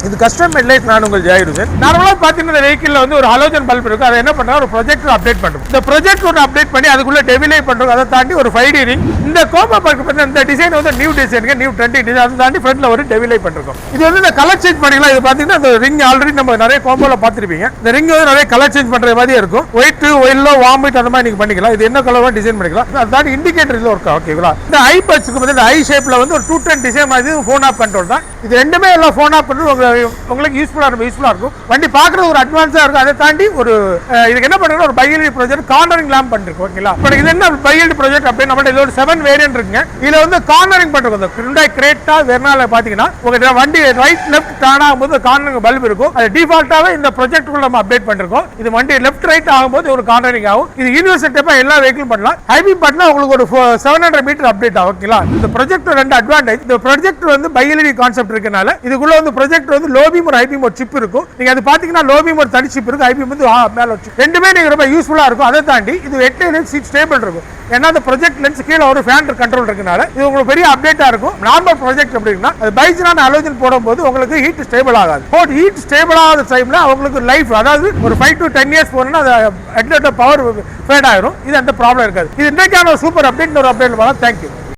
இது custom headlight நான் உங்கள் ஜாயிருது. நார்மலாக பார்த்தீங்கன்னா இந்த வெஹிக்கிள் வந்து ஒரு ஹலோஜன் பல்ப் இருக்கும். அதை என்ன பண்ணுறோம், ஒரு ப்ரொஜெக்டர் அப்டேட் பண்ணுறோம். இந்த ப்ரொஜெக்ட் ஒன்று அப்டேட் பண்ணி அதுக்குள்ள டெவிலை பண்ணுறோம். அதை தாண்டி ஒரு 5D ரிங். இந்த கோமா பார்க்க பார்த்தீங்கன்னா இந்த டிசைன் வந்து நியூ டிசைனுங்க, நியூ 20 டிசைன். அதை தாண்டி ஃப்ரண்ட்ல ஒரு டெவிலை பண்ணிருக்கோம். இது வந்து இந்த கலர் சேஞ்ச் பண்ணிக்கலாம். இது பார்த்தீங்கன்னா இந்த ரிங் ஆல்ரெடி நம்ம நிறைய கோம்போல பார்த்துருப்பீங்க. இந்த ரிங் வந்து நிறைய கலர் சேஞ்ச் பண்ணுற மாதிரி இருக்கும். ஒயிட், எல்லோ, வாமிட் அந்த மாதிரி நீங்க பண்ணிக்கலாம். இது என்ன கலர் டிசைன் பண்ணிக்கலாம். அதை தாண்டி இண்டிகேட்டர் இது ஒர்க் ஓகேங்களா. இந்த ஐ பட்ஸ்க்கு வந்து இந்த ஐ ஷேப்ல வந்து ஒரு 210 டிசைன் மாதிரி ஃபோன் ஆஃப் கண்ட்ரோல் தான். இது ரெண்டுமே எல்லாம் ஃபோன் ஆஃப் பண்ணுறது உங்களுக்கு யூஸ்ஃபுல்லாக இருக்கும். வண்டி பார்க்குறது ஒரு அட்வான்ஸாக இருக்கும். அதை தாண்டி ஒரு இதுக்கு என்ன பண்ணுறோம், ஒரு பைஎல்டி ப்ரொஜெக்ட் கார்னரிங் லேம்ப் பண்ணிருக்கோம் ஓகேங்களா. இப்போ இது என்ன பைஎல்டி ப்ரொஜெக்ட் அப்படின்னு நம்ம இதோட 7 வேரியன்ட் இருக்குங்க. இதுல வந்து கார்னரிங் பண்ணிருக்கோம். இந்த Hyundai Creta வெர்னால பாத்தீங்கன்னா உங்க வண்டி ரைட் லெஃப்ட் டர்ன் ஆகும்போது கார்னரிங் பல்ப் இருக்கும். அது டிஃபால்ட்டாவே இந்த ப்ரொஜெக்ட் குள்ள நம்ம அப்டேட் பண்ணிருக்கோம். இது வண்டி லெஃப்ட் ரைட் ஆகும்போது ஒரு கார்னரிங் ஆகும். இது யூனிவர்சல் டைப்பா எல்லா வெஹிக்கிளும் பண்ணலாம். ஹைபி பண்ணா உங்களுக்கு ஒரு 700 மீட்டர் அப்டேட் ஆகும் ஓகேங்களா. இந்த ப்ரொஜெக்ட் ரெண்டு அட்வான்டேஜ். இந்த ப்ரொஜெக்ட் வந்து பைஎல்டி கான்செப்ட் இருக்கனால இதுக்குள்ள வந்து ப்ரொஜெக்ட் வந்து லோ பீம் ஒரு ஹை பீம் ஒரு சிப் இருக்கும். நீங்க அது பாத்தீங்கன்னா லோ பீம் ஒரு தனி சிப் இருக்கும், ஹை பீம் வந்து மேல வச்சு ரெண்டுமே நீங்க ரொம்ப யூஸ்ஃபுல்லா இருக்கும். அதை தாண்டி இது 8 சீட் ஸ்டேபிள் இருக்கும். ஏன்னா அந்த ப்ரொஜெக்ட் லென்ஸ் கீழே ஒரு ஃபேன் கண்ட்ரோல் இருக்கனால இது உங்களுக்கு பெரிய அப்டேட்டா இருக்கும். நார்மல் ப்ரொஜெக்ட் அப்படின்னா அது பைஜனான ஹலோஜன் போடும்போது உங்களுக்கு ஹீட் ஸ்டேபிள் ஆகாது. ஹீட் ஸ்டேபிள் ஆகாத டைம்ல உங்களுக்கு லைஃப், அதாவது ஒரு 5 to 10 இயர்ஸ் போனா அது ஹெட்லைட் பவர் ஃபேட் ஆயிரும். இது அந்த ப்ராப்ளம் இருக்காது. இது இன்னைக்கான சூப்பர் அப்டேட். ஒரு அப்டேட் வரலாம். தேங்க்யூ.